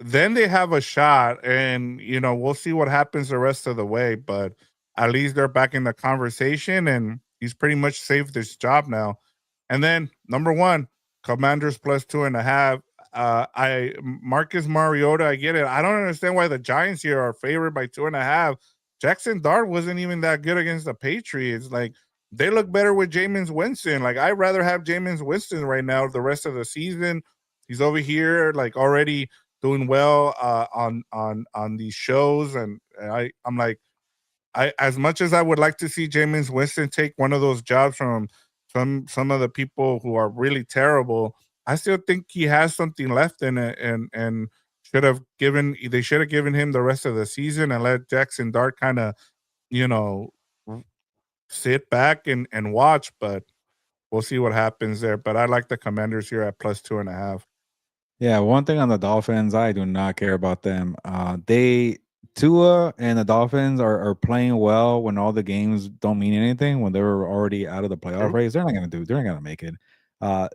then they have a shot, and we'll see what happens the rest of the way. But at least they're back in the conversation, and he's pretty much saved his job now. And then Number one, Commanders plus 2.5. I Marcus Mariota, I get it. I don't understand why the Giants here are favored by 2.5. Jackson Dart wasn't even that good against the Patriots. Like they look better with Jameis Winston. Like I'd rather have Jameis Winston right now the rest of the season. He's over here like already doing well on these shows, and I'm like I as much as I would like to see Jameis Winston take one of those jobs from some of the people who are really terrible, I still think he has something left in it, and they should have given him the rest of the season and let Jackson Dart kind of you know sit back and watch. But we'll see what happens there. But I like the Commanders here at plus 2.5. Yeah, one thing on the Dolphins, I do not care about them. They Tua and the Dolphins are playing well when all the games don't mean anything. When they're already out of the playoff True. race, they're not gonna make it.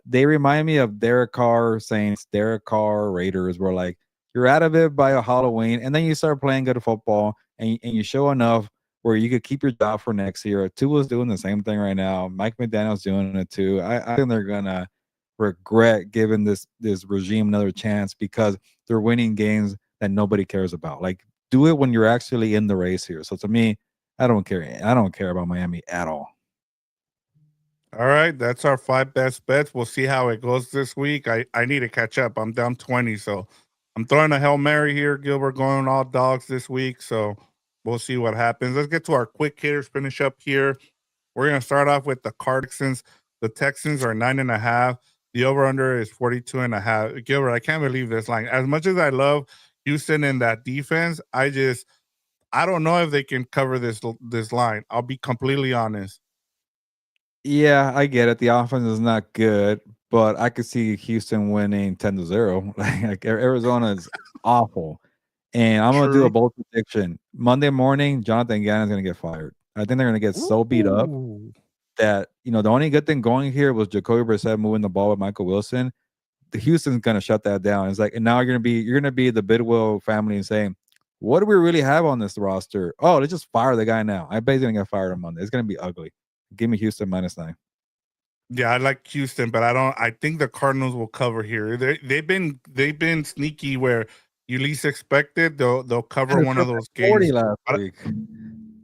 They remind me of Derek Carr Saints, Derek Carr Raiders, where like you're out of it by a Halloween, and then you start playing good football, and you show enough where you could keep your job for next year. Tua's doing the same thing right now. Mike McDaniel's doing it too. I think they're gonna regret giving this regime another chance because they're winning games that nobody cares about. Like do it when you're actually in the race here. So to me, I don't care. I don't care about Miami at all. All right, that's our 5 best bets. We'll see how it goes this week. I need to catch up. I'm down 20, so I'm throwing a Hail Mary here, Gilbert, going all dogs this week. So we'll see what happens. Let's get to our quick hitters, finish up here. We're going to start off with the Texans. The Texans are 9.5. The over-under is 42.5. Gilbert, I can't believe this line. As much as I love Houston and that defense, I don't know if they can cover this line. I'll be completely honest. Yeah, I get it. The offense is not good, but I could see Houston winning 10-0. Like Arizona is awful. And I'm gonna do a True. bold prediction. Monday morning, Jonathan Gannon's gonna get fired. I think they're gonna get so beat up Ooh. that the only good thing going here was Jacoby Brissett moving the ball with Michael Wilson. The Houston's gonna shut that down. It's like, and now you're gonna be the Bidwell family and saying, what do we really have on this roster? Oh, let's just fire the guy now. I bet he's gonna get fired on Monday. It's gonna be ugly. Give me Houston -9. Yeah, I like Houston, but I don't. I think the Cardinals will cover here. They've been sneaky where you least expect it. They'll And cover they one threw of for those 40 games. last But week.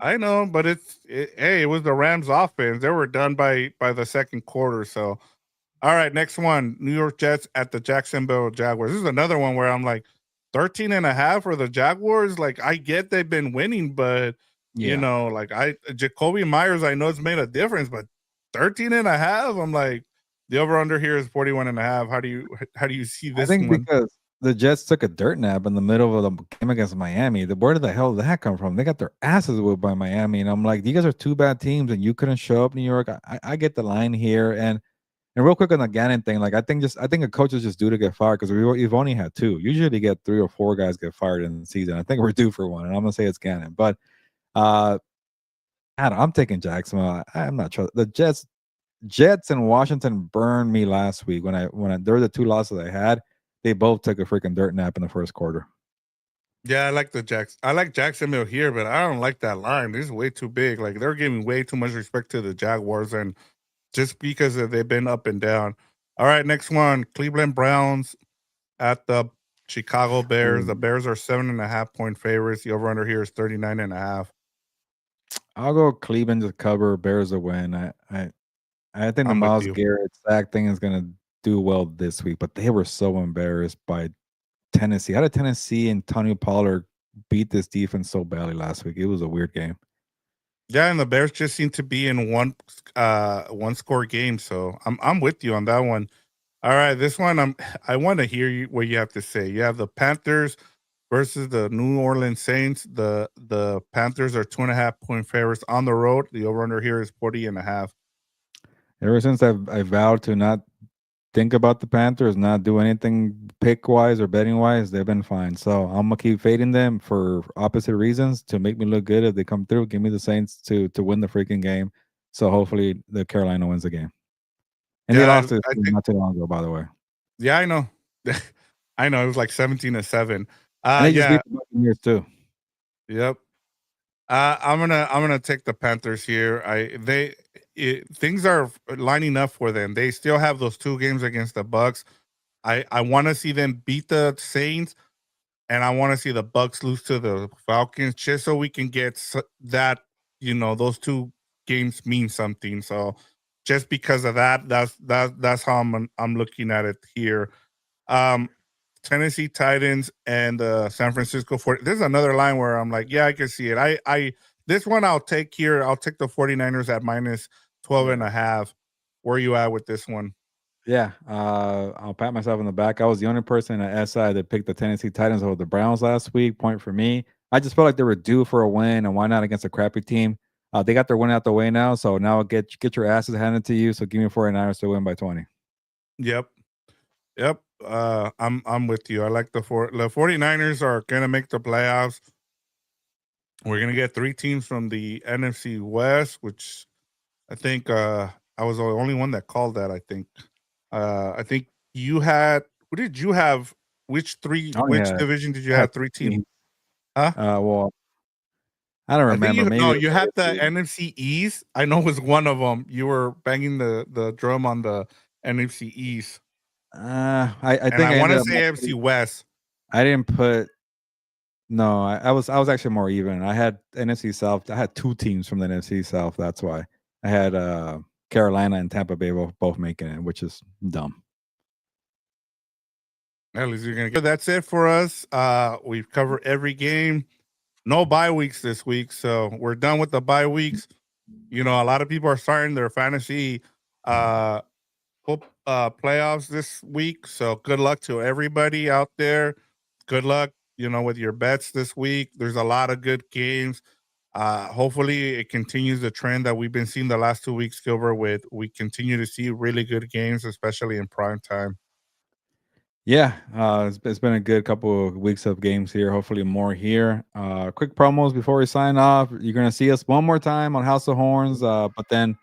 I know, but hey, it was the Rams offense. They were done by the second quarter. So all right, next one. New York Jets at the Jacksonville Jaguars. This is another one where I'm like 13.5 for the Jaguars. Like I get they've been winning, but Yeah. like Jacoby Myers, I know it's made a difference, but 13.5, I'm like the over under here is 41.5. How do you see I this think one? because the Jets took a dirt nap in the middle of the game against Miami. Where did the hell did that come from? They got their asses whipped by Miami, and I'm like, you guys are two bad teams, and you couldn't show up, New York. I get the line here, and real quick on the Gannon thing, like I think a coach is just due to get fired because we've only had two. Usually, get 3 or 4 guys get fired in the season. I think we're due for one, and I'm gonna say it's Gannon. But uh, I'm taking Jacksonville. I'm not sure the Jets and Washington burned me last week when they were the 2 losses I had. They both took a freaking dirt nap in the first quarter. Yeah, I like the Jacks. I like Jacksonville here, but I don't like that line. This is way too big. Like they're giving way too much respect to the Jaguars, and just because they've been up and down. All right, next one. Cleveland Browns at the Chicago Bears. The Um, Bears are 7.5 point favorites. The over under here is 39.5. I'll go Cleveland to cover, Bears to win. I think the I'm with Miles you. Garrett sack thing is gonna do well this week, but they were so embarrassed by Tennessee. How did Tennessee and Tony Pollard beat this defense so badly last week? It was a weird game. Yeah, and the Bears just seem to be in one score game. So I'm with you on that one. All right, this one I want to hear what you have to say. You have the Panthers versus the New Orleans Saints. The Panthers are 2.5 point favorites on the road. The over under here is 40.5. Ever since I vowed to not think about the Panthers, not do anything pick wise or betting wise, they've been fine. So I'm gonna keep fading them for opposite reasons to make me look good if they come through. Give me the Saints to win the freaking game. So hopefully the Carolina wins the game. And they Yeah, lost it I think. not too long ago, by the way. Yeah, I know. I know it was like 17-7. And they just Yeah, beat the Buccaneers too. yep. I'm gonna take the Panthers here. things are lining up for them. They still have those 2 games against the Bucks. I want to see them beat the Saints, and I want to see the Bucks lose to the Falcons, just so we can get that. Those 2 games mean something. So just because of that, that's how I'm looking at it here. Tennessee Titans and San Francisco 40. There's another line where I'm like, yeah, I can see it. I this one I'll take here. I'll take the 49ers at minus 12 and a half. Where are you at with this one? Yeah, I'll pat myself on the back. I was the only person at SI that picked the Tennessee Titans over the Browns last week. Point for me. I just felt like they were due for a win, and why not against a crappy team? They got their win out the way now, so now get your asses handed to you. So give me 49ers to win by 20. Yep. Yep. I'm with you. I like the 49ers are gonna make the playoffs. We're gonna get 3 teams from the NFC West, which I think I was the only one that called that. I think you had. Who did you have? Which division did you have 3 teams? Huh? Well, I don't remember. Maybe you had the NFC East. I know it was one of them. You were banging the drum on the NFC East. I think I want to say NFC West. I didn't put. No, I was actually more even. I had NFC South. I had 2 teams from the NFC South. That's why I had Carolina and Tampa Bay both making it, which is dumb. At least you're gonna get. That's it for us. We've covered every game. No bye weeks this week, so we're done with the bye weeks. A lot of people are starting their fantasy playoffs this week. So good luck to everybody out there. Good luck, with your bets this week. There's a lot of good games. Hopefully it continues the trend that we've been seeing the last 2 weeks, Gilbert, we continue to see really good games, especially in prime time. Yeah, it's been a good couple of weeks of games here. Hopefully more here. Quick promos before we sign off. You're going to see us one more time on House of Horns, but then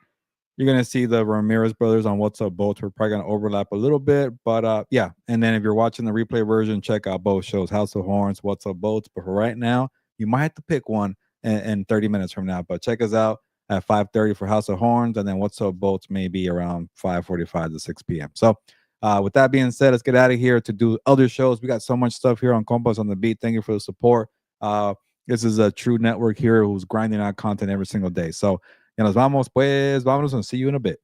you're going to see the Ramirez brothers on What's Up Boats. We're probably going to overlap a little bit, but yeah. And then if you're watching the replay version, check out both shows, House of Horns, What's Up Boats. But for right now, you might have to pick one in 30 minutes from now. But check us out at 5:30 for House of Horns, and then What's Up Boats maybe around 5:45 to 6 p.m. So with that being said, let's get out of here to do other shows. We got so much stuff here on Compas on the Beat. Thank you for the support. This is a true network here who's grinding out content every single day. So, nos vamos, pues, vámonos, and see you in a bit.